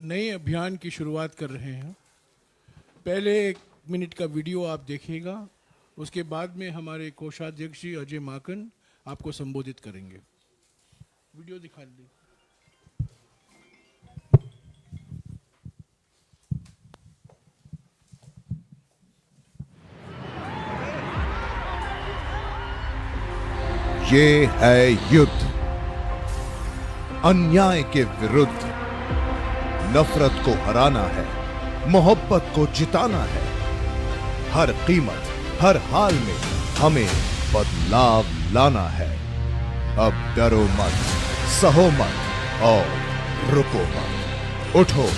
नए अभियान की शुरुआत कर रहे हैं। पहले 1 मिनट का वीडियो आप देखिएगा, उसके बाद में हमारे कोषाध्यक्ष जी अजय माकन आपको संबोधित करेंगे। वीडियो दिखा दी। ये है युद्ध, अन्याय के विरुद्ध। नफरत को हराना है, मोहब्बत को जिताना है। हर कीमत, हर हाल में हमें बदलाव लाना है। अब डरो मत, सहो मत और रुको मत। उठो,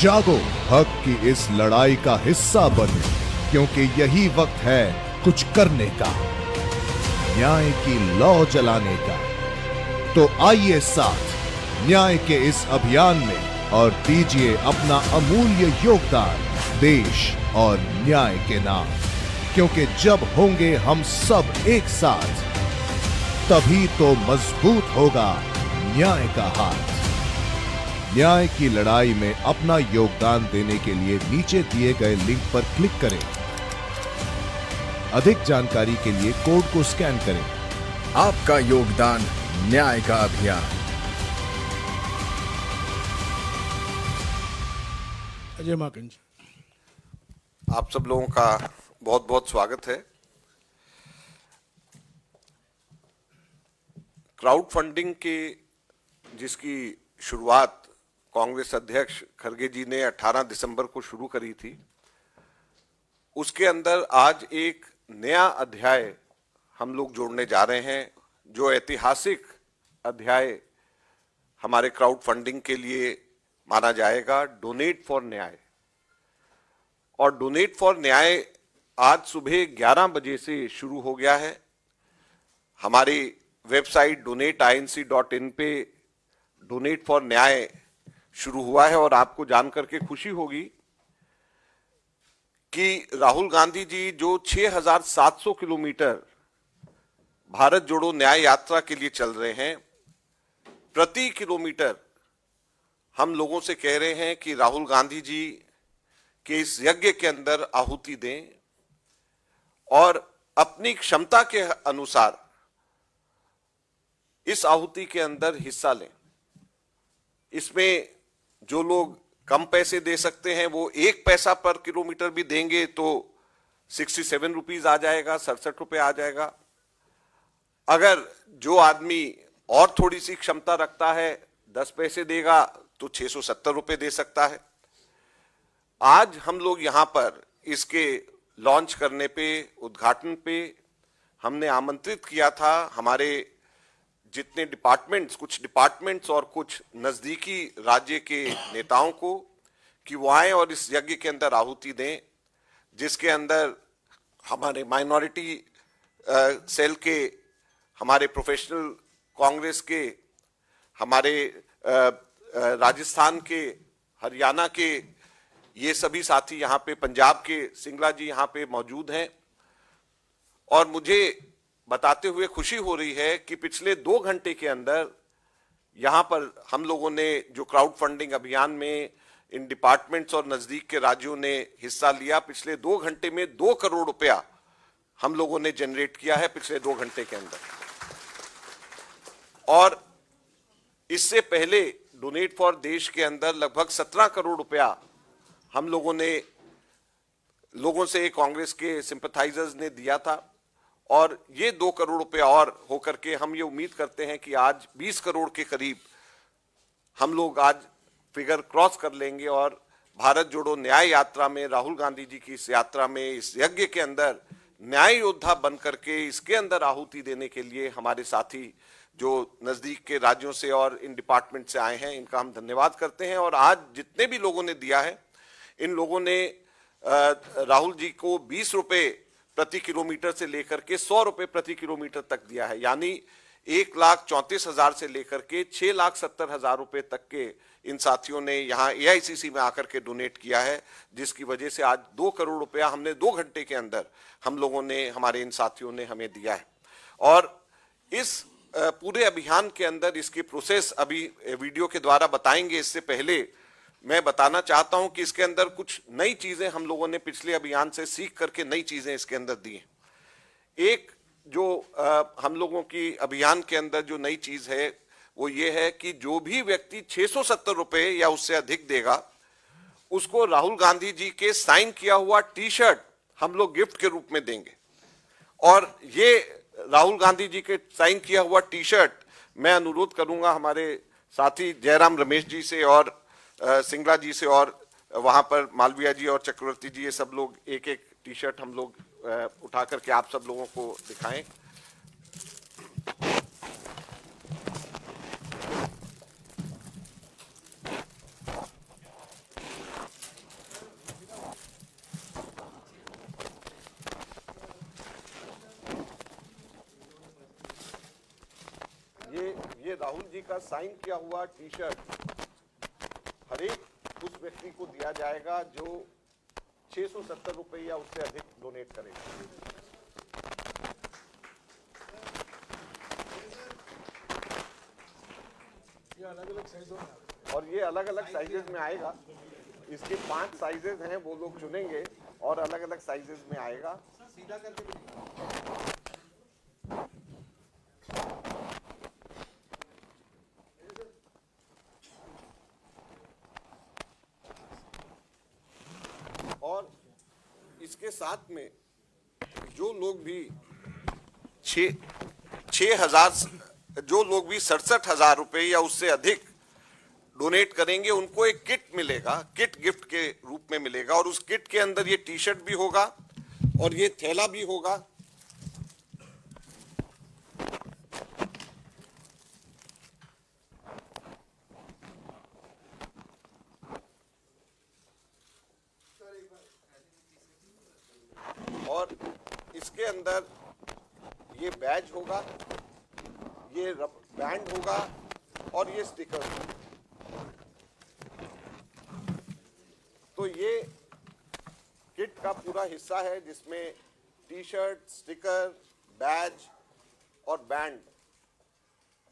जागो, हक की इस लड़ाई का हिस्सा बनो, क्योंकि यही वक्त है कुछ करने का, न्याय की लौ जलाने का। तो आइए साथ न्याय के इस अभियान में और दीजिए अपना अमूल्य योगदान देश और न्याय के नाम। क्योंकि जब होंगे हम सब एक साथ, तभी तो मजबूत होगा न्याय का हाथ। न्याय की लड़ाई में अपना योगदान देने के लिए नीचे दिए गए लिंक पर क्लिक करें। अधिक जानकारी के लिए कोड को स्कैन करें। आपका योगदान, न्याय का अभियान। अजय माकन जी। आप सब लोगों का बहुत बहुत स्वागत है। क्राउड फंडिंग की जिसकी शुरुआत कांग्रेस अध्यक्ष खरगे जी ने 18 दिसंबर को शुरू करी थी, उसके अंदर आज एक नया अध्याय हम लोग जोड़ने जा रहे हैं, जो ऐतिहासिक अध्याय हमारे क्राउड फंडिंग के लिए माना जाएगा, डोनेट फॉर न्याय। और डोनेट फॉर न्याय आज सुबह 11 बजे से शुरू हो गया है। हमारी वेबसाइट donateinc.in पे डोनेट फॉर न्याय शुरू हुआ है। और आपको जानकर के खुशी होगी कि राहुल गांधी जी जो 6,700 किलोमीटर भारत जोड़ो न्याय यात्रा के लिए चल रहे हैं, प्रति किलोमीटर हम लोगों से कह रहे हैं कि राहुल गांधी जी के इस यज्ञ के अंदर आहुति दें और अपनी क्षमता के अनुसार इस आहुति के अंदर हिस्सा लें। इसमें जो लोग कम पैसे दे सकते हैं वो 1 पैसा पर किलोमीटर भी देंगे तो 67 रुपीज आ जाएगा, 67 रुपये आ जाएगा। अगर जो आदमी और थोड़ी सी क्षमता रखता है 10 पैसे देगा तो 670 रुपये दे सकता है। आज हम लोग यहां पर इसके लॉन्च करने पे, उद्घाटन पे हमने आमंत्रित किया था हमारे जितने डिपार्टमेंट्स, कुछ डिपार्टमेंट्स और कुछ नजदीकी राज्य के नेताओं को, कि वो आए और इस यज्ञ के अंदर आहुति दें, जिसके अंदर हमारे माइनॉरिटी सेल के, हमारे प्रोफेशनल कांग्रेस के, हमारे राजस्थान के, हरियाणा के, ये सभी साथी यहाँ पे, पंजाब के सिंगला जी यहाँ पे मौजूद हैं। और मुझे बताते हुए खुशी हो रही है कि पिछले 2 घंटे के अंदर यहाँ पर हम लोगों ने जो क्राउड फंडिंग अभियान में इन डिपार्टमेंट्स और नजदीक के राज्यों ने हिस्सा लिया, पिछले 2 घंटे में 2 करोड़ रुपया हम लोगों ने जनरेट किया है पिछले 2 घंटे के अंदर। और इससे पहले डोनेट फॉर देश के अंदर लगभग 17 करोड़ रुपया हम लोगों ने लोगों से, कांग्रेस के सिंपथाइजर्स ने दिया था। और ये 2 करोड़ रुपए और होकर के हम ये उम्मीद करते हैं कि आज 20 करोड़ के करीब हम लोग आज फिगर क्रॉस कर लेंगे। और भारत जोड़ो न्याय यात्रा में, राहुल गांधी जी की इस यात्रा में, इस यज्ञ के अंदर न्याय योद्धा बन करके इसके अंदर आहुति देने के लिए हमारे साथी जो नजदीक के राज्यों से और इन डिपार्टमेंट से आए हैं, इनका हम धन्यवाद करते हैं। और आज जितने भी लोगों ने दिया है, इन लोगों ने राहुल जी को 20 रुपए प्रति किलोमीटर से लेकर के 100 रुपए प्रति किलोमीटर तक दिया है। यानी 1,34,000 से लेकर के 6,70,000 रुपए तक के इन साथियों ने यहाँ AICC में आकर के डोनेट किया है, जिसकी वजह से आज 2 करोड़ रुपया हमने 2 घंटे के अंदर हम लोगों ने, हमारे इन साथियों ने हमें दिया है। और इस पूरे अभियान के अंदर इसकी प्रोसेस अभी वीडियो के द्वारा बताएंगे। इससे पहले मैं बताना चाहता हूं कि इसके अंदर कुछ नई चीजें हम लोगों ने पिछले अभियान से सीख करके नई चीजें इसके अंदर दी हैं। एक जो हम लोगों की अभियान के अंदर जो नई चीज है वो ये है कि जो भी व्यक्ति 670 रुपए या उससे अधिक देगा उसको राहुल गांधी जी के साइन किया हुआ टी शर्ट हम लोग गिफ्ट के रूप में देंगे। और ये राहुल गांधी जी के साइन किया हुआ टी शर्ट मैं अनुरोध करूंगा हमारे साथी जयराम रमेश जी से और सिंगला जी से, और वहां पर मालविया जी और चक्रवर्ती जी, ये सब लोग एक एक टी शर्ट हम लोग उठा करके आप सब लोगों को दिखाएं। ये राहुल जी का साइन किया हुआ टी शर्ट हर एक उस व्यक्ति को दिया जाएगा जो 670 रुपए या उससे अधिक डोनेट करेगा। और ये अलग अलग साइजेस में आएगा। इसके 5 साइजेस हैं, वो लोग चुनेंगे और अलग अलग साइजेस में आएगा। और इसके साथ में जो लोग भी 67,000 रुपए या उससे अधिक डोनेट करेंगे उनको एक किट मिलेगा, किट गिफ्ट के रूप में मिलेगा। और उस किट के अंदर ये टी शर्ट भी होगा और ये थैला भी होगा। और इसके अंदर ये बैज होगा, ये बैंड होगा और ये स्टिकर। तो ये किट का पूरा हिस्सा है जिसमें टी शर्ट, स्टिकर, बैज और बैंड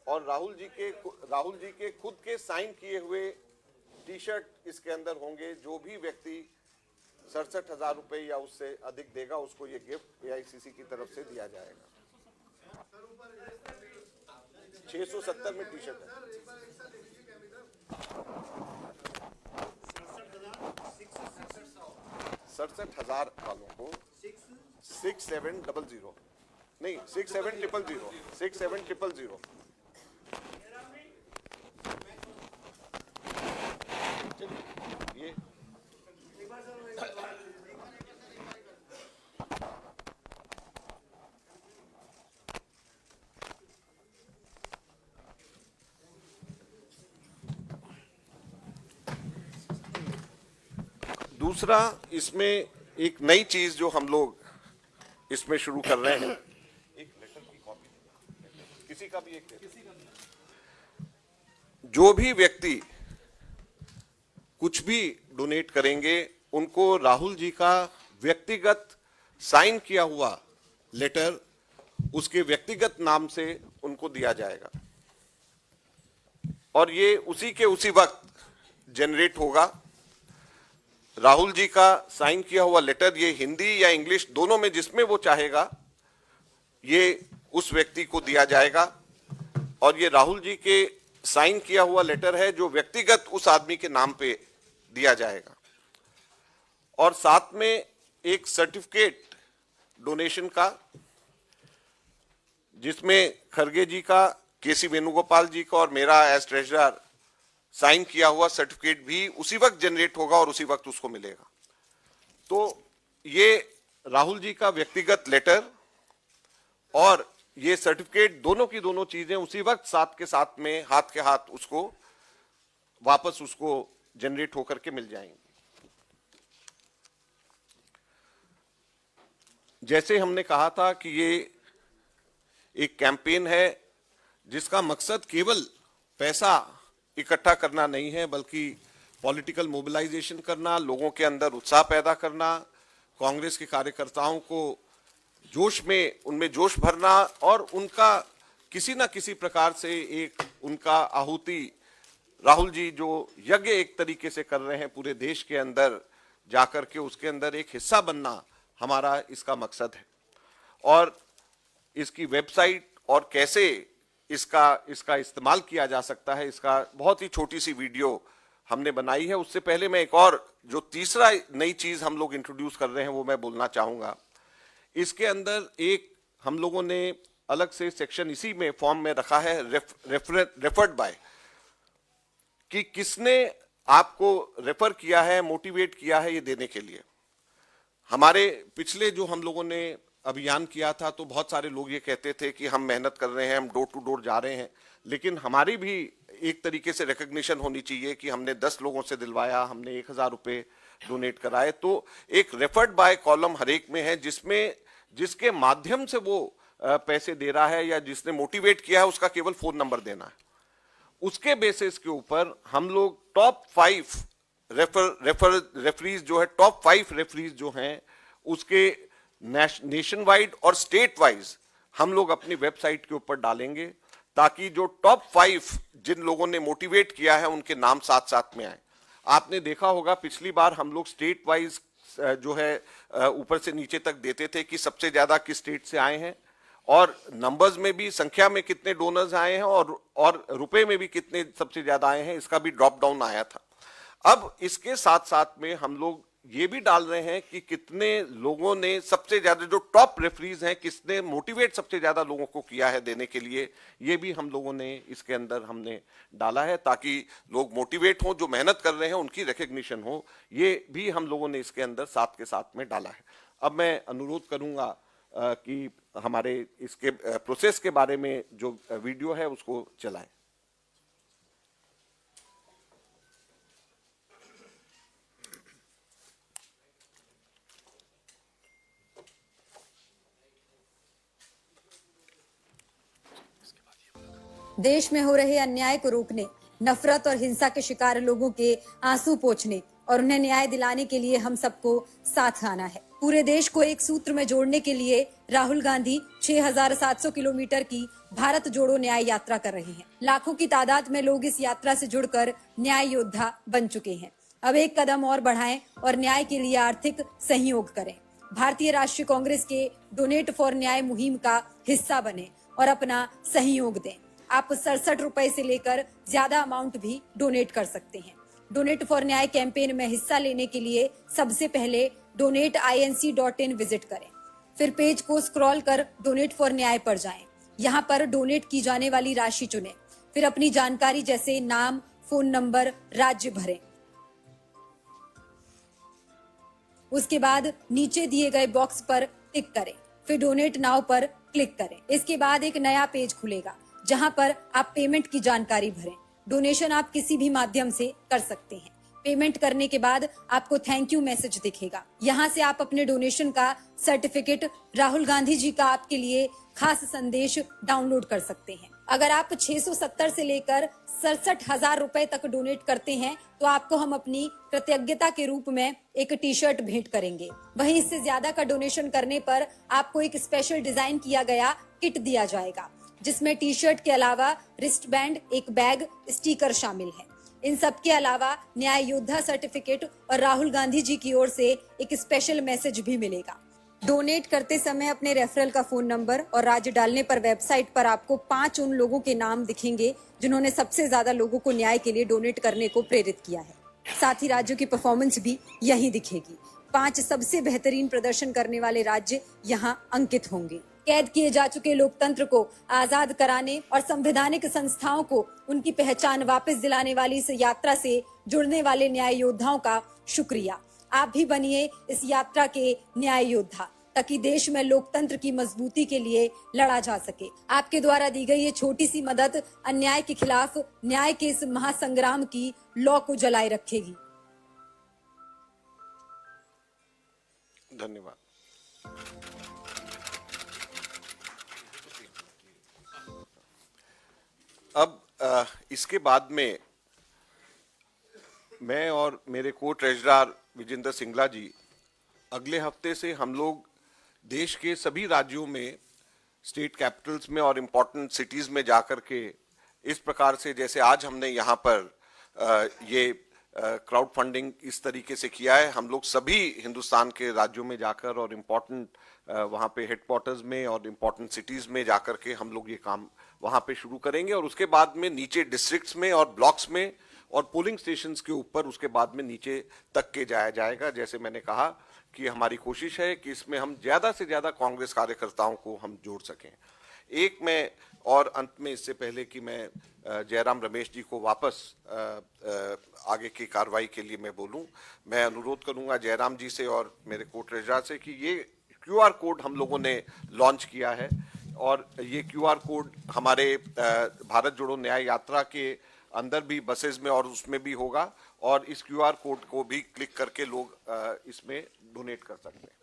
और राहुल जी के खुद के साइन किए हुए टी शर्ट इसके अंदर होंगे। जो भी व्यक्ति 67,000 रुपए या उससे अधिक देगा उसको ये गिफ्ट एआईसीसी की तरफ से दिया जाएगा। 670 में टी शर्ट है। 67,000 वालों को 6700 नहीं 6700 6700 ये दूसरा, इसमें एक नई चीज जो हम लोग इसमें शुरू कर रहे हैं, एक लेटर की कॉपी किसी का भी एक जो भी व्यक्ति कुछ भी डोनेट करेंगे उनको राहुल जी का व्यक्तिगत साइन किया हुआ लेटर उसके व्यक्तिगत नाम से उनको दिया जाएगा और ये उसी के उसी वक्त जनरेट होगा। राहुल जी का साइन किया हुआ लेटर ये हिंदी या इंग्लिश दोनों में जिसमें वो चाहेगा ये उस व्यक्ति को दिया जाएगा। और ये राहुल जी के साइन किया हुआ लेटर है जो व्यक्तिगत उस आदमी के नाम पे दिया जाएगा। और साथ में एक सर्टिफिकेट डोनेशन का जिसमें खरगे जी का, केसी वेणुगोपाल जी का और मेरा एज ट्रेजरर साइन किया हुआ सर्टिफिकेट भी उसी वक्त जनरेट होगा और उसी वक्त उसको मिलेगा। तो ये राहुल जी का व्यक्तिगत लेटर और ये सर्टिफिकेट दोनों की दोनों चीजें उसी वक्त साथ के साथ में हाथ के हाथ उसको वापस उसको जनरेट होकर के मिल जाएंगे। जैसे हमने कहा था कि ये एक कैंपेन है जिसका मकसद केवल पैसा इकट्ठा करना नहीं है बल्कि पॉलिटिकल मोबिलाइजेशन करना, लोगों के अंदर उत्साह पैदा करना, कांग्रेस के कार्यकर्ताओं को उनमें जोश भरना और उनका किसी ना किसी प्रकार से एक उनका आहुति राहुल जी जो यज्ञ एक तरीके से कर रहे हैं पूरे देश के अंदर जाकर के, उसके अंदर एक हिस्सा बनना हमारा इसका मकसद है। और इसकी वेबसाइट और कैसे इसका इस्तेमाल किया जा सकता है, इसका बहुत ही छोटी सी वीडियो हमने बनाई है। उससे पहले मैं एक और जो तीसरा नई चीज हम लोग इंट्रोड्यूस कर रहे हैं वो मैं बोलना चाहूंगा। इसके अंदर एक हम लोगों ने अलग से सेक्शन इसी में फॉर्म में रखा है, रेफर्ड बाय, कि किसने आपको रेफर किया है, मोटिवेट किया है ये देने के लिए। हमारे पिछले जो हम लोगों ने अभियान किया था तो बहुत सारे लोग ये कहते थे कि हम मेहनत कर रहे हैं, हम डोर टू डोर जा रहे हैं, लेकिन हमारी भी एक तरीके से रिकग्निशन होनी चाहिए कि हमने 10 लोगों से दिलवाया, हमने 1000 रुपए डोनेट कराए। तो एक रेफर्ड बाय कॉलम हर एक में है, जिसके माध्यम से वो पैसे दे रहा है या जिसने मोटिवेट किया है उसका केवल फोन नंबर देना है। उसके बेसिस के ऊपर हम लोग टॉप 5 रेफरीज जो है, टॉप 5 रेफरीज जो हैं उसके नेशन वाइड और स्टेट वाइज हम लोग अपनी वेबसाइट के ऊपर डालेंगे, ताकि जो टॉप 5 जिन लोगों ने मोटिवेट किया है उनके नाम साथ साथ में आए। आपने देखा होगा पिछली बार हम लोग स्टेट वाइज जो है ऊपर से नीचे तक देते थे कि सबसे ज्यादा किस स्टेट से आए हैं, और नंबर्स में भी संख्या में कितने डोनर्स आए हैं और रुपए में भी कितने सबसे ज्यादा आए हैं, इसका भी ड्रॉप डाउन आया था। अब इसके साथ साथ में हम लोग ये भी डाल रहे हैं कि कितने लोगों ने सबसे ज्यादा, जो टॉप रेफरीज हैं, किसने मोटिवेट सबसे ज्यादा लोगों को किया है देने के लिए, ये भी हम लोगों ने इसके अंदर हमने डाला है, ताकि लोग मोटिवेट हों, जो मेहनत कर रहे हैं उनकी रिकग्निशन हो। ये भी हम लोगों ने इसके अंदर साथ के साथ में डाला है। अब मैं अनुरोध करूंगा कि हमारे इसके प्रोसेस के बारे में जो वीडियो है उसको चलाएं। देश में हो रहे अन्याय को रोकने, नफरत और हिंसा के शिकार लोगों के आंसू पोंछने और उन्हें न्याय दिलाने के लिए हम सबको साथ आना है। पूरे देश को एक सूत्र में जोड़ने के लिए राहुल गांधी 6700 किलोमीटर की भारत जोड़ो न्याय यात्रा कर रहे हैं। लाखों की तादाद में लोग इस यात्रा से जुड़कर न्याय योद्धा बन चुके हैं। अब एक कदम और बढ़ाएं और न्याय के लिए आर्थिक सहयोग करें। भारतीय राष्ट्रीय कांग्रेस के डोनेट फॉर न्याय मुहिम का हिस्सा बने और अपना सहयोग दें। आप 67 रुपए से लेकर ज्यादा अमाउंट भी डोनेट कर सकते हैं। डोनेट फॉर न्याय कैंपेन में हिस्सा लेने के लिए सबसे पहले donateinc.in विजिट करें, फिर पेज को स्क्रॉल कर डोनेट फॉर न्याय पर जाएं। यहाँ पर डोनेट की जाने वाली राशि चुनें, फिर अपनी जानकारी जैसे नाम, फोन नंबर, राज्य भरें। उसके बाद नीचे दिए गए बॉक्स पर टिक करें, फिर डोनेट नाउ पर क्लिक करें। इसके बाद एक नया पेज खुलेगा जहां पर आप पेमेंट की जानकारी भरें। डोनेशन आप किसी भी माध्यम से कर सकते हैं। पेमेंट करने के बाद आपको थैंक यू मैसेज दिखेगा। यहाँ से आप अपने डोनेशन का सर्टिफिकेट, राहुल गांधी जी का आपके लिए खास संदेश डाउनलोड कर सकते हैं। अगर आप 670 से लेकर 67,000 रुपए तक डोनेट करते हैं तो आपको हम अपनी कृतज्ञता के रूप में एक टी शर्ट भेंट करेंगे। वहीं इससे ज्यादा का डोनेशन करने पर आपको एक स्पेशल डिजाइन किया गया किट दिया जाएगा, जिसमें टी शर्ट के अलावा रिस्ट बैंड, एक बैग, स्टिकर शामिल है। इन सब के अलावा न्याय योद्धा सर्टिफिकेट और राहुल गांधी जी की ओर से एक स्पेशल मैसेज भी मिलेगा। डोनेट करते समय अपने रेफरल का फोन नंबर और राज्य डालने पर वेबसाइट पर आपको 5 उन लोगों के नाम दिखेंगे जिन्होंने सबसे ज्यादा लोगों को न्याय के लिए डोनेट करने को प्रेरित किया है। साथ ही राज्यों की परफॉर्मेंस भी यहीं दिखेगी। 5 सबसे बेहतरीन प्रदर्शन करने वाले राज्य यहाँ अंकित होंगे। कैद किए जा चुके लोकतंत्र को आजाद कराने और संवैधानिक संस्थाओं को उनकी पहचान वापस दिलाने वाली इस यात्रा से जुड़ने वाले न्याय योद्धाओं का शुक्रिया। आप भी बनिए इस यात्रा के न्याय योद्धा, ताकि देश में लोकतंत्र की मजबूती के लिए लड़ा जा सके। आपके द्वारा दी गई ये छोटी सी मदद अन्याय के खिलाफ न्याय के इस महासंग्राम की लौ को जलाए रखेगी। धन्यवाद। अब इसके बाद में मैं और मेरे को ट्रेजरर विजेंद्र सिंगला जी अगले हफ्ते से हम लोग देश के सभी राज्यों में, स्टेट कैपिटल्स में और इम्पोर्टेंट सिटीज में जाकर के इस प्रकार से, जैसे आज हमने यहाँ पर ये क्राउड फंडिंग इस तरीके से किया है। हम लोग सभी हिंदुस्तान के राज्यों में जाकर और इम्पोर्टेंट वहाँ पे हेडक्वार्टर्स में और इम्पोर्टेंट सिटीज में जाकर के हम लोग ये काम वहाँ पे शुरू करेंगे और उसके बाद में नीचे डिस्ट्रिक्ट्स में और ब्लॉक्स में और पोलिंग स्टेशंस के ऊपर उसके बाद में नीचे तक के जाया जाएगा। जैसे मैंने कहा कि हमारी कोशिश है कि इसमें हम ज़्यादा से ज़्यादा कांग्रेस कार्यकर्ताओं को हम जोड़ सकें। एक मैं और अंत में इससे पहले कि मैं जयराम रमेश जी को वापस आगे की कार्रवाई के लिए मैं बोलूं, मैं अनुरोध करूंगा जयराम जी से और मेरे को ट्रेजरर से कि ये क्यूआर कोड हम लोगों ने लॉन्च किया है और ये क्यूआर कोड हमारे भारत जोड़ो न्याय यात्रा के अंदर भी बसेस में और उसमें भी होगा और इस क्यूआर कोड को भी क्लिक करके लोग इसमें डोनेट कर सकते हैं।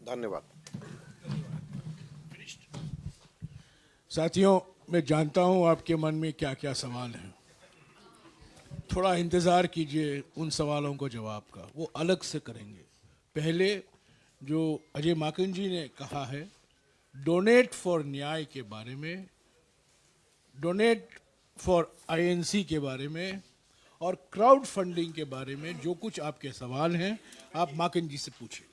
धन्यवाद। साथियों, मैं जानता हूं आपके मन में क्या क्या सवाल हैं। थोड़ा इंतज़ार कीजिए उन सवालों को जवाब का, वो अलग से करेंगे। पहले जो अजय माकन जी ने कहा है डोनेट फॉर न्याय के बारे में, डोनेट फॉर आईएनसी के बारे में और क्राउड फंडिंग के बारे में, जो कुछ आपके सवाल हैं आप माकन जी से पूछिए।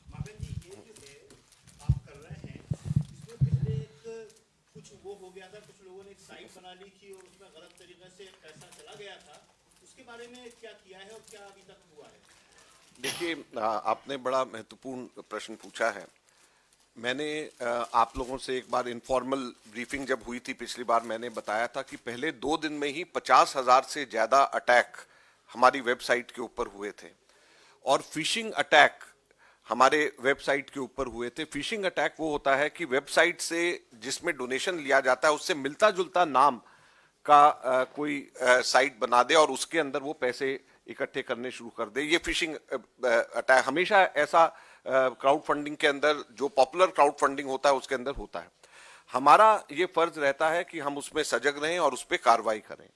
हो गया था, कुछ लोगों ने एक साइट बना ली थी और उसमें गलत तरीके से पैसा चला गया था, उसके बारे में क्या किया है और क्या अभी तक हुआ है? देखिए, आपने बड़ा महत्वपूर्ण प्रश्न पूछा है। मैंने आप लोगों से एक बार इनफॉर्मल ब्रीफिंग जब हुई थी पिछली बार, मैंने बताया था कि पहले 2 दिन में ही 50,000 से ज्यादा अटैक हमारी वेबसाइट के ऊपर हुए थे और फिशिंग अटैक हमारे वेबसाइट के ऊपर हुए थे। फिशिंग अटैक वो होता है कि वेबसाइट से जिसमें डोनेशन लिया जाता है उससे मिलता जुलता नाम का कोई साइट बना दे और उसके अंदर वो पैसे इकट्ठे करने शुरू कर दे। ये फिशिंग अटैक हमेशा ऐसा क्राउड फंडिंग के अंदर, जो पॉपुलर क्राउड फंडिंग होता है उसके अंदर होता है। हमारा ये फर्ज रहता है कि हम उसमें सजग रहें और उस पर कार्रवाई करें।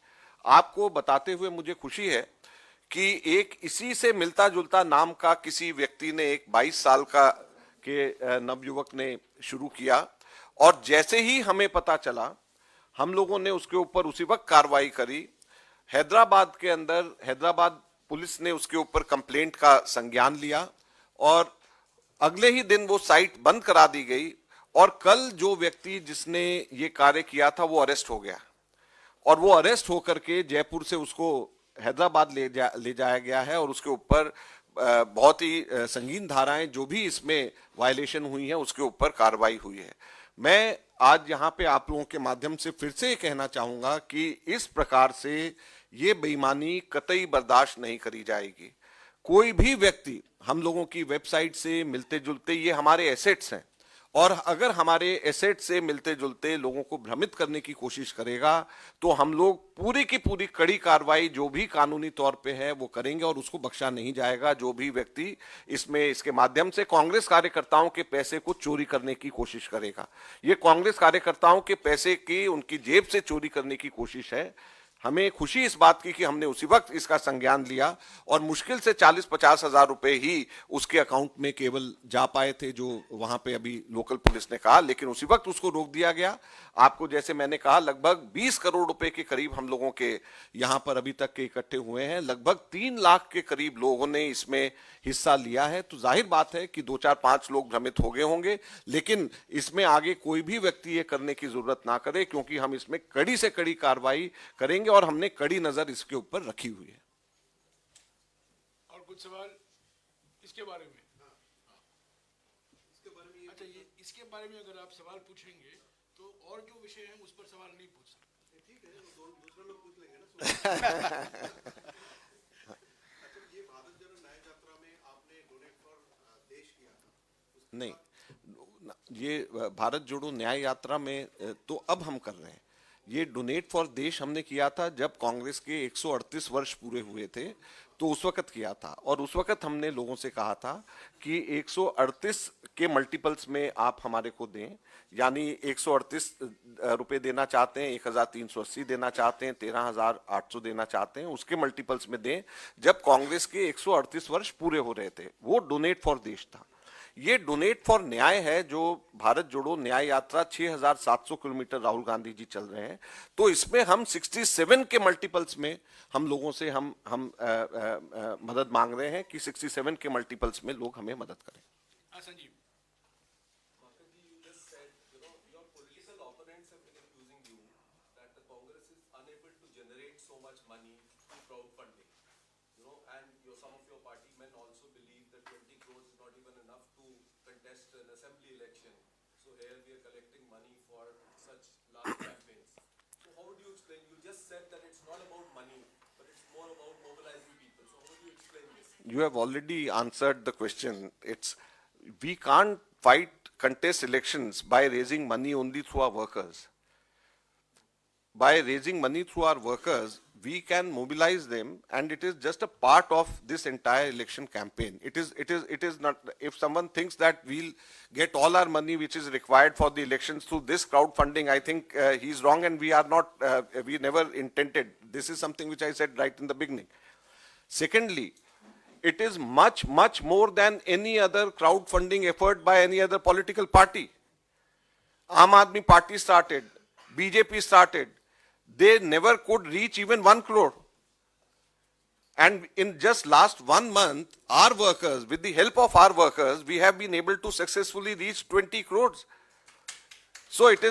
आपको बताते हुए मुझे खुशी है कि एक इसी से मिलता जुलता नाम का किसी व्यक्ति ने, एक 22 साल का के नवयुवक ने शुरू किया और जैसे ही हमें पता चला हम लोगों ने उसके ऊपर उसी वक्त कार्रवाई करी। हैदराबाद के अंदर हैदराबाद पुलिस ने उसके ऊपर कंप्लेंट का संज्ञान लिया और अगले ही दिन वो साइट बंद करा दी गई और कल जो व्यक्ति जिसने ये कार्य किया था वो अरेस्ट हो गया और वो अरेस्ट होकर के जयपुर से उसको हैदराबाद ले जाया गया है और उसके ऊपर बहुत ही संगीन धाराएं जो भी इसमें वायलेशन हुई है उसके ऊपर कार्रवाई हुई है। मैं आज यहाँ पे आप लोगों के माध्यम से फिर से कहना चाहूंगा कि इस प्रकार से ये बेईमानी कतई बर्दाश्त नहीं करी जाएगी। कोई भी व्यक्ति हम लोगों की वेबसाइट से मिलते जुलते, ये हमारे एसेट्स हैं और अगर हमारे एसेट से मिलते जुलते लोगों को भ्रमित करने की कोशिश करेगा तो हम लोग पूरी की पूरी कड़ी कार्रवाई जो भी कानूनी तौर पे है वो करेंगे और उसको बख्शा नहीं जाएगा। जो भी व्यक्ति इसके माध्यम से कांग्रेस कार्यकर्ताओं के पैसे को चोरी करने की कोशिश करेगा, ये कांग्रेस कार्यकर्ताओं के पैसे की उनकी जेब से चोरी करने की कोशिश है। हमें खुशी इस बात की कि हमने उसी वक्त इसका संज्ञान लिया और मुश्किल से 40-50 हजार रुपए ही उसके अकाउंट में केवल जा पाए थे, जो वहां पे अभी लोकल पुलिस ने कहा, लेकिन उसी वक्त उसको रोक दिया गया। आपको जैसे मैंने कहा लगभग 20 करोड़ रुपए के करीब हम लोगों के यहाँ पर अभी तक के इकट्ठे हुए हैं। लगभग 3 लाख के करीब लोगों ने इसमें हिस्सा लिया है। तो जाहिर बात है कि 2-4-5 लोग भ्रमित हो गए होंगे, लेकिन इसमें आगे कोई भी व्यक्ति ये करने की जरूरत ना करे क्योंकि हम इसमें कड़ी से कड़ी कार्रवाई करेंगे और हमने कड़ी नजर इसके ऊपर रखी हुई है। और कुछ सवाल इसके बारे में? अच्छा, ये इसके बारे में अगर आप सवाल पूछेंगे तो और जो विषय है उस पर सवाल नहीं पूछ सकते। ठीक है, दूसरे लोग पूछ लेंगे ना। ये भारत जोड़ो न्याय यात्रा में आपने डोनेट फॉर देश किया था? नहीं, ये भारत जोड़ो न्याय यात्रा में तो अब हम कर रहे हैं, ये डोनेट फॉर देश हमने किया था जब कांग्रेस के 138 वर्ष पूरे हुए थे, तो उस वक्त किया था। और उस वक्त हमने लोगों से कहा था कि 138 के मल्टीपल्स में आप हमारे को दें, यानी 138 रुपए देना चाहते हैं, 1380 देना चाहते हैं, 13800 देना चाहते हैं, उसके मल्टीपल्स में दें जब कांग्रेस के 138 वर्ष पूरे हो रहे थे। वो डोनेट फॉर देश था। ये डोनेट फॉर न्याय है, जो भारत जोड़ो न्याय यात्रा 6700 किलोमीटर राहुल गांधी जी चल रहे हैं, तो इसमें हम 67 के मल्टीपल्स में हम लोगों से हम मदद मांग रहे हैं कि 67 के मल्टीपल्स में लोग हमें मदद करें। Sanjeev, some of your party men also believe that 20 crores is not even enough to contest an assembly election. So here we are collecting money for such large campaigns. So how would you explain? You just said that it's not about money, but it's more about mobilizing people. So how would you explain this? You have already answered the question. We can't contest elections by raising money only through our workers. By raising money through our workers, we can mobilize them, and it is just a part of this entire election campaign. It is not, if someone thinks that we'll get all our money which is required for the elections through this crowdfunding, I think he's wrong, and we are not, we never intended. This is something which I said right in the beginning. Secondly, it is much, much more than any other crowdfunding effort by any other political party. Aam Aadmi Party started, BJP started. They never could reach even 1 crore. And in just last 1 month, our workers, with the help of our workers, we have been able to successfully reach 20 crores. So it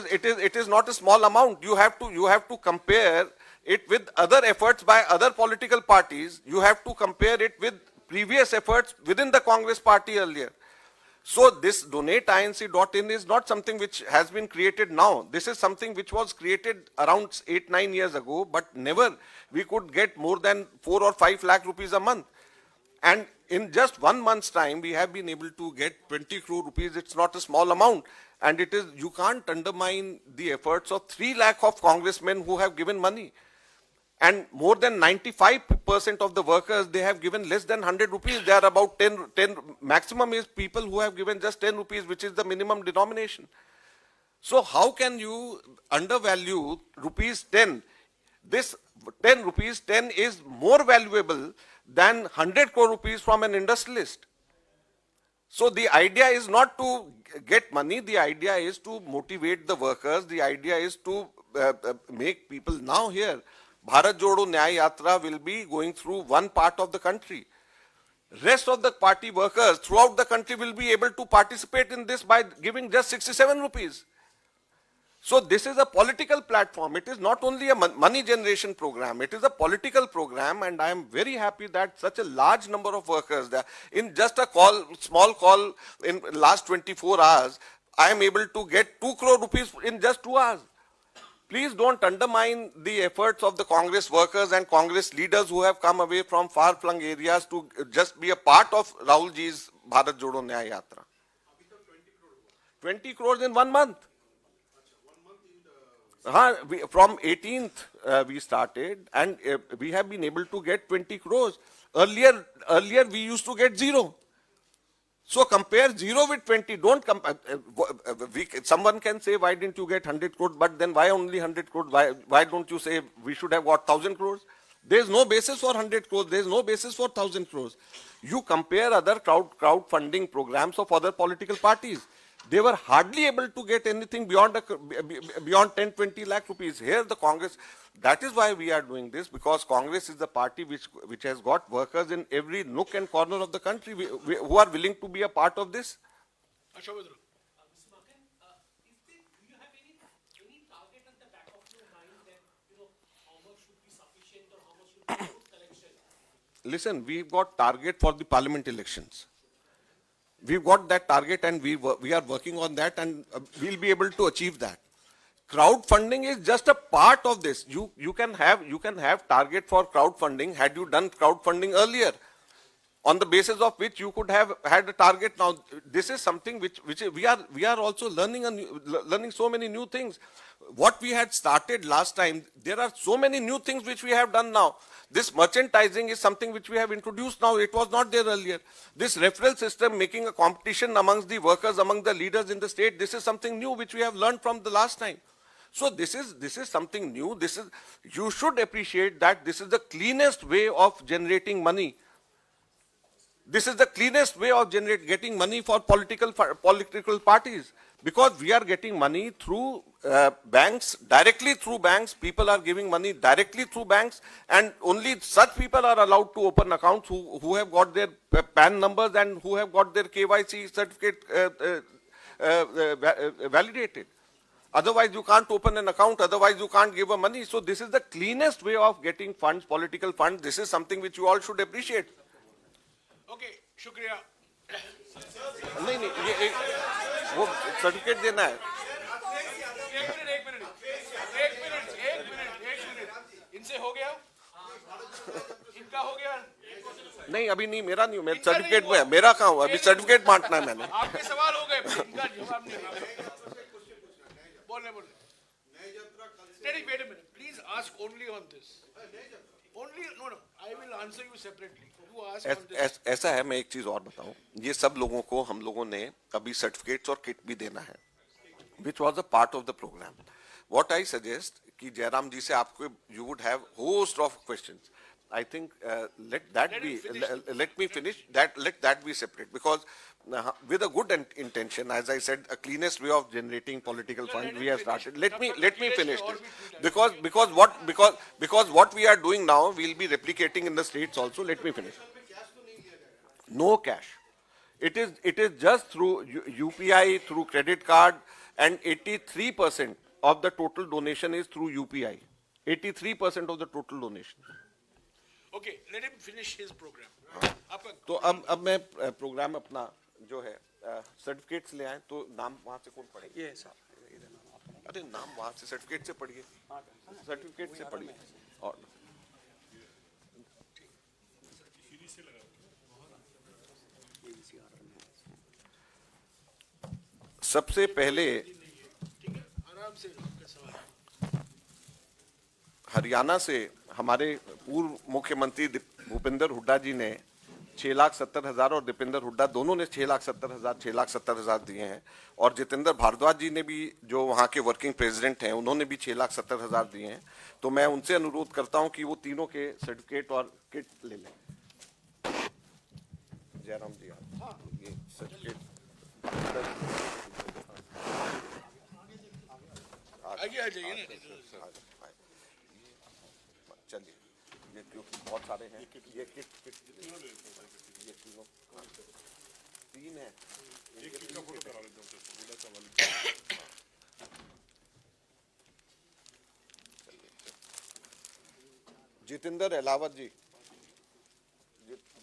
is not a small amount. You have to compare it with other efforts by other political parties. You have to compare it with previous efforts within the Congress party earlier. So this donateinc.in is not something which has been created now. This is something which was created around 8-9 years ago, but never we could get more than 4 or 5 lakh rupees a month. And in just 1 month's time, we have been able to get 20 crore rupees. It's not a small amount. And it is, you can't undermine the efforts of 3 lakh of congressmen who have given money. And more than 95% of the workers, they have given less than 100 rupees. They are about 10, maximum is people who have given just 10 rupees, which is the minimum denomination. So how can you undervalue rupees 10? This 10 rupees 10 is more valuable than 100 crore rupees from an industrialist. So the idea is not to get money. The idea is to motivate the workers. The idea is to make people now here. Bharat Jodo Nyay Yatra will be going through one part of the country. Rest of the party workers throughout the country will be able to participate in this by giving just 67 rupees. So this is a political platform. It is not only a money generation program. It is a political program, and I am very happy that such a large number of workers there. In just a small call in last 24 hours, I am able to get 2 crore rupees in just 2 hours. Please don't undermine the efforts of the Congress workers and Congress leaders who have come away from far-flung areas to just be a part of Rahul ji's Bharat Jodo Nyay Yatra. 20 crores in 1 month. From 18th we started, and we have been able to get 20 crores. Earlier we used to get 0. So compare 0 with 20. Don't compare. Someone can say, why didn't you get 100 crores? But then why only 100 crores? Why don't you say we should have got 1,000 crores? There is no basis for 100 crores. There is no basis for 1,000 crores. You compare other crowdfunding programs of other political parties. They were hardly able to get anything beyond 10-20 lakh rupees. Here the Congress, that is why we are doing this, because Congress is the party which has got workers in every nook and corner of the country who are willing to be a part of this. Mr. Makan, do you have any target at the back of your mind that, how much should be sufficient or how much should be good collection? Listen, we've got target for the parliament elections. We've got that target, and we are working on that, and we'll be able to achieve that. Crowdfunding is just a part of this. You can have target for crowdfunding had you done crowdfunding earlier. on the basis of which you could have had a target. Now, this is something which we are also learning so many new things. What we had started last time, there are so many new things which we have done now. This merchandising is something which we have introduced now. It was not there earlier. This referral system, making a competition amongst the workers, among the leaders in the state, this is something new which we have learned from the last time. So this is something new. You should appreciate that this is the cleanest way of generating money. This is the cleanest way of getting money for political parties, because we are getting money through banks, directly through banks. People are giving money directly through banks, and only such people are allowed to open accounts who have got their PAN numbers and who have got their KYC certificate validated. Otherwise, you can't open an account. Otherwise, you can't give money. So this is the cleanest way of getting funds, political funds. This is something which you all should appreciate. Okay, शुक्रिया। नहीं वो certificate देना है। एक minute इनसे हो गया, इनका हो गया नहीं, अभी नहीं, मेरा नहीं, मेरा सर्टिफिकेट में है। मेरा कहाँ हुआ? अभी सर्टिफिकेट बांटना है मैंने। आपके सवाल हो गए, इनका जवाब नहीं। बोलने wait a minute, please ask only on this. Only, no, I will answer you separately. ऐसा है, मैं एक चीज और बताऊं, ये सब लोगों को हम लोगों ने अभी सर्टिफिकेट्स और किट भी देना है, which was a part of the program. What I suggest कि जयराम जी से आपको you would have host of questions. I think let me finish that. Let that be separate, because with a good intention, as I said, a cleanest way of generating political funds we have started. Let me finish this, because what we are doing now we'll be replicating in the states also. Let me finish. No cash. It is just through UPI, through credit card, and 83% of the total donation is through UPI. 83% of the total donation. Okay, let him finish his program. तो अब मैं programme अपना जो है certificates ले आए, तो नाम वहाँ से कौन पढ़ेगा? ये सर, अरे नाम वहाँ से सर्टिफिकेट से पढ़िए, सर्टिफिकेट से पढ़िए। और सबसे पहले हरियाणा से हमारे पूर्व मुख्यमंत्री भूपेंद्र हुड्डा जी ने 6,70,000 और दीपेंद्र हुड्डा दोनों ने 6,70,000 दिए हैं, और जितेंद्र भारद्वाज जी ने भी, जो वहाँ के वर्किंग प्रेसिडेंट हैं, उन्होंने भी 6,70,000 दिए हैं। तो मैं उनसे अनुरोध करता हूँ कि वो तीनों के सर्टिफिकेट और किट ले लें। जयराम जी, ये सर्टिफिकेट आगे आ जाइए ना। चलिए, ये क्योंकि बहुत सारे हैं, ये किट ये तीनों तीन है। एक किट का फोटो करा लेते हैं। जितेंद्र अहलावत जी,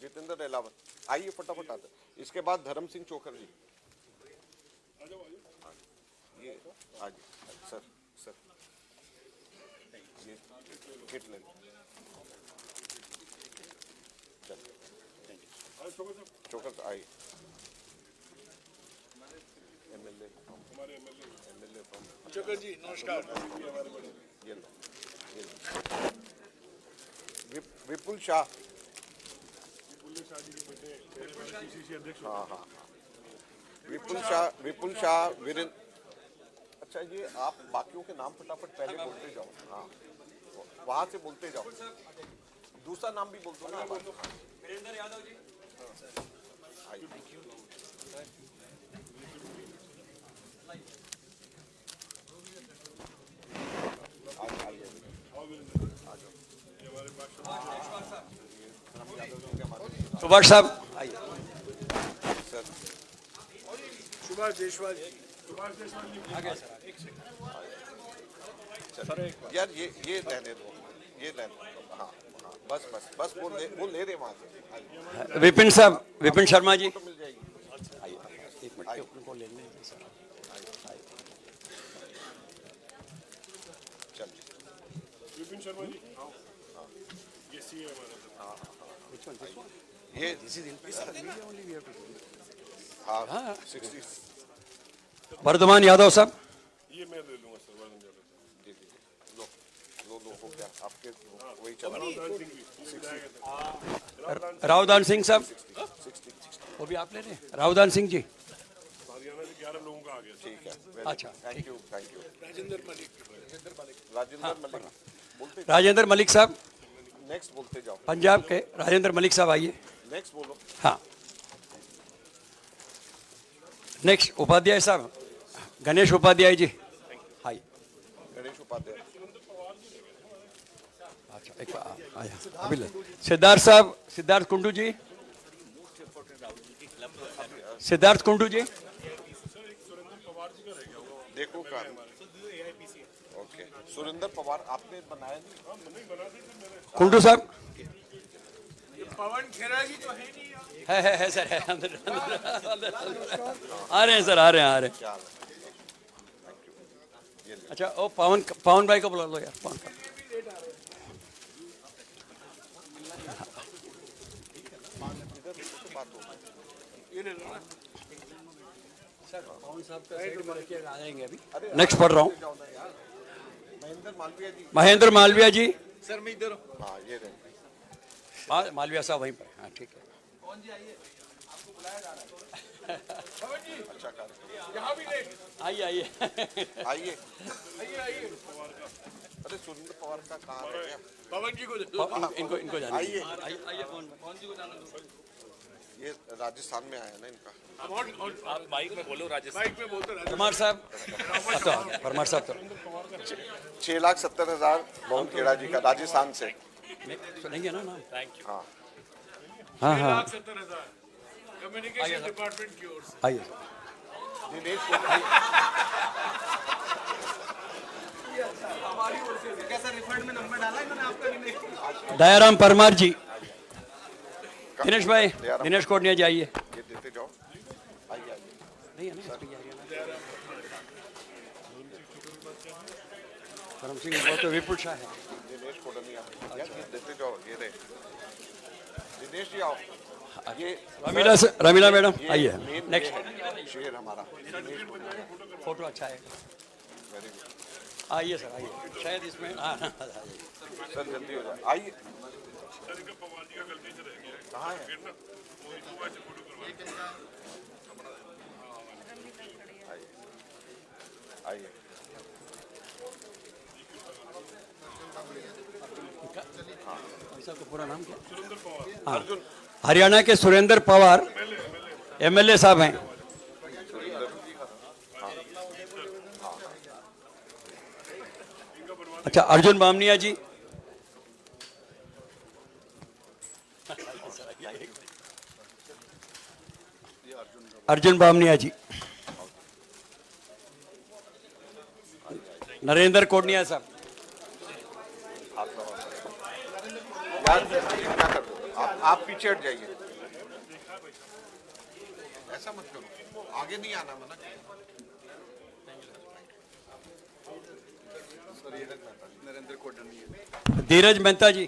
जितेंद्र अहलावत आइए फटाफट आते। इसके बाद धर्म सिंह चोखर जी, ये आज सर ये किट ले लो। चोखर आई एमएलए चोखर जी नमस्कार। ये लो, विपुल शाह, हाँ, विपुल शाह वीरेंद्र। अच्छा, ये आप बाकियों के नाम फटाफट पहले बोलते जाओ। हाँ, वहां से बोलते जाओ, दूसरा नाम भी बोल दो ना। वीरेंद्र यादव जी, सुभाष साहब, सर सुभाष देशवाल जी, आगे सर। यार ये रहने दो, ये रहने दो। हाँ, बस वो ले रहे वहां से। विपिन साहब, विपिन शर्मा जी, मिल जाएगी। एक मिनट उनको ले लें सर। चल, विपिन शर्मा जी, ये सी है हमारा। ये हाँ 60 वर्धमान यादव साहब, लो लो लो हो गया आपके वही चला रावदान सिंह साहब, वो भी आप ले रहे हैं? रावदान सिंह जी, ठीक है अच्छा, थैंक यू राजेंद्र मलिक बोलते राजेंद्र मलिक साहब, नेक्स्ट बोलते जाओ पंजाब के राजेंद्र मलिक साहब आइए। नेक्स्ट बोलो हाँ, नेक्स्ट उपाध्याय साहब, गणेश उपाध्याय जी, हाय। गणेश उपाध्याय अच्छा, एक आया अभी ले। सिद्धार्थ साहब, सिद्धार्थ कुंडू जी, सिद्धार्थ कुंडू जी, देखो का ओके सुरेंद्र पवार आपने बनाया नहीं कुंडू साहब, पवन खेरा जी तो है नहीं है सर, है अंदर आ रहे हैं सर, आ रहे हैं। क्या अच्छा, ओ पवन भाई को बुला लो यार, पवन का। नेक्स्ट पढ़ रहा हूँ। महेंद्र मालवीय जी महेंद्र मालवीय जी, सर मैं इधर हाँ ये रहे मालवीय साहब वहीं पर, हाँ ठीक है। अच्छा कार्य आइए आइए आइए अरे सुरेंद्र पवार का कहाँ रह गया पवन जी को इनको जाने आइए आइए ये राजस्थान में आया ना इनका आप माइक में बोलो राजस्थान। बाइक में बोलते परमार साहब, तो आ गया परमार साहब, तो 6,70,000 पवन खेड़ा जी का राजस्थान से सुनेंगे ना नाम? Thank you. हाँ हाँ हाँ 70,000 कम्युनिकेशन डिपार्टमेंट की ओर से आइए। दिनेश दयाराम परमार जी, दिनेश भाई, दिनेश कोटनिया जी आइए। ये देते जाओ आइए आइए नहीं है ना, इसमें ये आ गया ना। करम सिंह वो तो विपुल शाह है। दिनेश कोटनिया यार ये देते जाओ ये रहे दिनेश जी आओ ये रमीला मैडम ये आइए। main नेक्स्ट ये है, शेर हमारा दिनेश कोटनिया फोटो अच्छा है, वेरी गुड आइए सर आइए, शायद इसमें हाँ सर जल्दी हो जाए आइए कहाँ है आइए इसका पूरा नाम क्या? हाँ, हरियाणा के सुरेंद्र पवार एमएलए साहब हैं। अच्छा, अर्जुन बामनिया जी, अर्जुन बामनिया जी, नरेंद्र कोटनिया साहब, यार क्या कर दो आप पीछे हट जाइए ऐसा मत करो आगे नहीं आना मना नरेंद्र कोटनिया धीरज मेहता जी,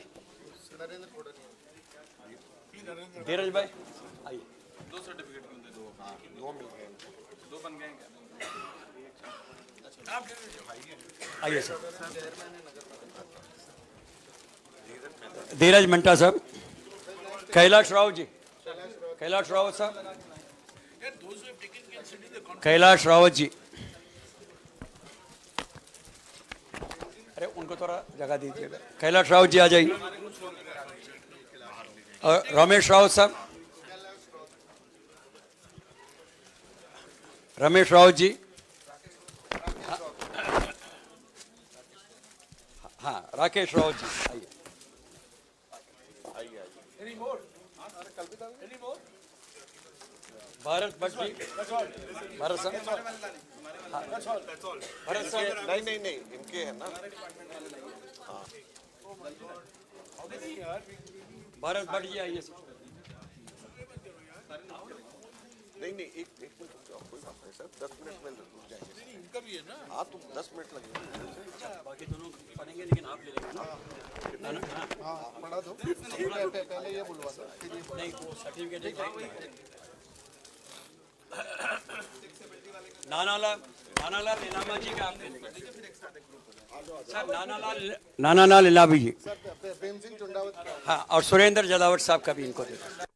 धीरज भाई आइए। दो मिल गए दो बन गए आइए सर। धीरज मेहता साहब, कैलाश राव जी, कैलाश रावत साहब, कैलाश रावत जी, अरे उनको थोड़ा जगह दीजिएगा। कैलाश रावत जी आ जाइए। और रमेश रावत साहब, रमेश रावत जी, हाँ राकेश रावत जी आइए। भारत भट्ट जी, भारत साहब, भारत साहब, नहीं इनके है ना भारत भट्ट जी आइए। नहीं नहीं, एक मिनट रुक जाओ, कोई बात नहीं सर, 10 मिनट में रुक जाएंगे। इनका भी है ना? हाँ, तुम 10 मिनट लगेंगे। बाकी दोनों पढ़ेंगे लेकिन आप ले लेंगे ना? पढ़ा दो, पहले ये बुलवा दो। नहीं, वो सर्टिफिकेट नानालाल इलामा जी का आप ले लेंगे सर। नानालाल इलामा जी, प्रेम सिंह चुंडावत। हाँ, और सुरेंद्र जलावट साहब का भी इनको दे दो।